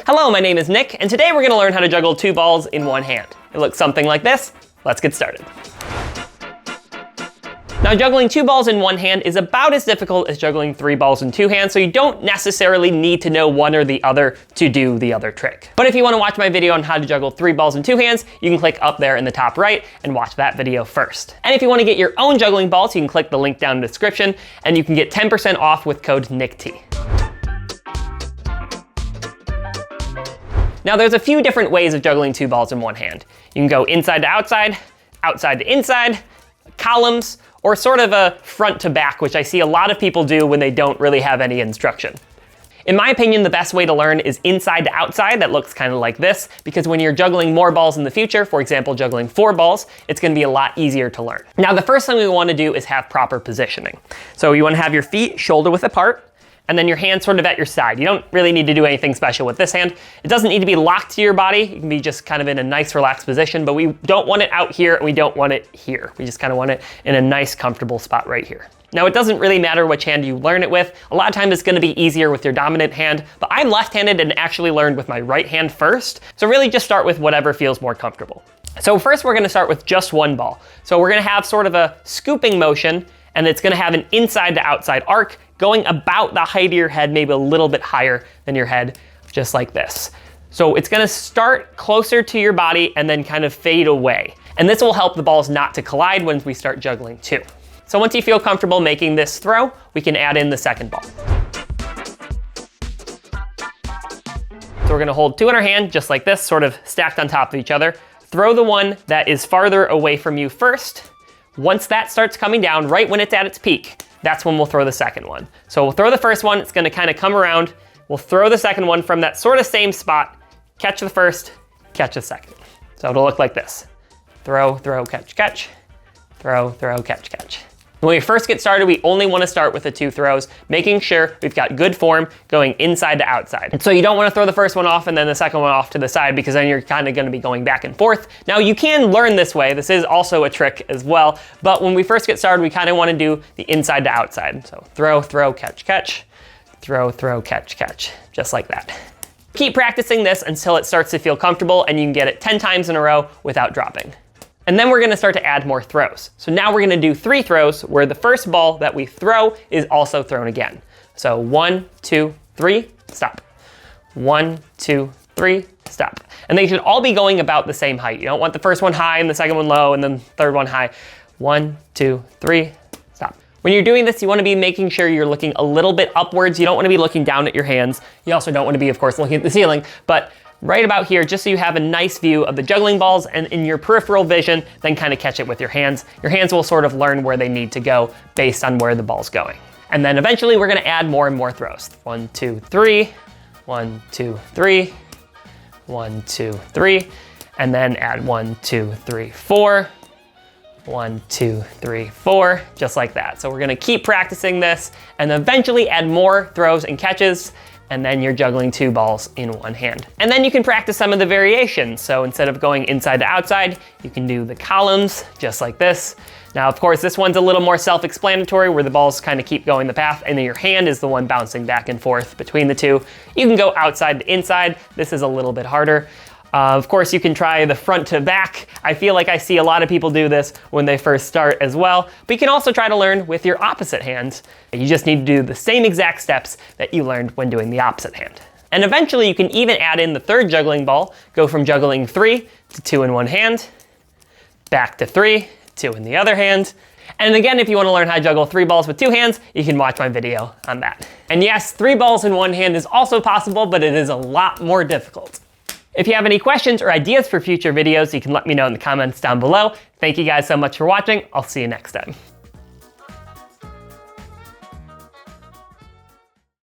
Hello, my name is Nick, and today we're gonna learn how to juggle 2 balls in one hand. It looks something like this. Let's get started. Now, juggling 2 balls in one hand is about as difficult as juggling 3 balls in 2 hands, so you don't necessarily need to know one or the other to do the other trick. But if you want to watch my video on how to juggle 3 balls in 2 hands, you can click up there in the top right and watch that video first. And if you want to get your own juggling balls, you can click the link down in the description, and you can get 10% off with code NICKT. Now, there's a few different ways of juggling 2 balls in one hand. You can go inside to outside, outside to inside, columns, or sort of a front to back, which I see a lot of people do when they don't really have any instruction. In my opinion, the best way to learn is inside to outside. That looks kind of like this, because when you're juggling more balls in the future, for example, juggling 4 balls, it's gonna be a lot easier to learn. Now, the first thing we wanna do is have proper positioning. So you wanna have your feet shoulder width apart, and then your hands sort of at your side. You don't really need to do anything special with this hand. It doesn't need to be locked to your body. You can be just kind of in a nice relaxed position, but we don't want it out here and we don't want it here. We just kind of want it in a nice comfortable spot right here. Now, it doesn't really matter which hand you learn it with. A lot of times it's gonna be easier with your dominant hand, but I'm left-handed and actually learned with my right hand first. So really just start with whatever feels more comfortable. So first we're gonna start with just 1 ball. So we're gonna have sort of a scooping motion, and it's gonna have an inside to outside arc going about the height of your head, maybe a little bit higher than your head, just like this. So it's gonna start closer to your body and then kind of fade away. And this will help the balls not to collide when we start juggling too. So once you feel comfortable making this throw, we can add in the second ball. So we're gonna hold 2 in our hand, just like this, sort of stacked on top of each other. Throw the one that is farther away from you first. Once that starts coming down, right when it's at its peak, that's when we'll throw the second one. So we'll throw the first one, it's gonna kind of come around. We'll throw the second one from that sort of same spot, catch the first, catch the second. So it'll look like this. Throw, throw, catch, catch. Throw, throw, catch, catch. When we first get started, we only wanna start with the 2 throws, making sure we've got good form going inside to outside. And so you don't wanna throw the first one off and then the second one off to the side, because then you're kind of gonna be going back and forth. Now, you can learn this way. This is also a trick as well. But when we first get started, we kind of wanna do the inside to outside. So throw, throw, catch, catch. Throw, throw, catch, catch. Just like that. Keep practicing this until it starts to feel comfortable and you can get it 10 times in a row without dropping. And then we're gonna start to add more throws. So now we're gonna do 3 throws where the first ball that we throw is also thrown again. So 1, 2, 3, stop. 1, 2, 3, stop. And they should all be going about the same height. You don't want the first one high and the second one low and then the third one high. 1, 2, 3, stop. When you're doing this, you wanna be making sure you're looking a little bit upwards. You don't wanna be looking down at your hands. You also don't wanna be, of course, looking at the ceiling, but right about here, just so you have a nice view of the juggling balls, and in your peripheral vision, then kind of catch it with your hands. Your hands will sort of learn where they need to go based on where the ball's going. And then eventually we're gonna add more and more throws. 1, 2, 3, 1, 2, 3, 1, 2, 3, and then add 1, 2, 3, 4, 1, 2, 3, 4, just like that. So we're gonna keep practicing this and eventually add more throws and catches, and then you're juggling 2 balls in one hand. And then you can practice some of the variations. So instead of going inside to outside, you can do the columns, just like this. Now, of course, this one's a little more self-explanatory, where the balls kind of keep going the path, and then your hand is the one bouncing back and forth between the 2. You can go outside to inside. This is a little bit harder. Of course, you can try the front to back. I feel like I see a lot of people do this when they first start as well, but you can also try to learn with your opposite hand. You just need to do the same exact steps that you learned when doing the opposite hand. And eventually you can even add in the 3rd juggling ball, go from juggling 3 to 2 in one hand, back to 3, 2 in the other hand. And again, if you want to learn how to juggle 3 balls with 2 hands, you can watch my video on that. And yes, 3 balls in one hand is also possible, but it is a lot more difficult. If you have any questions or ideas for future videos, you can let me know in the comments down below. Thank you guys so much for watching. I'll see you next time.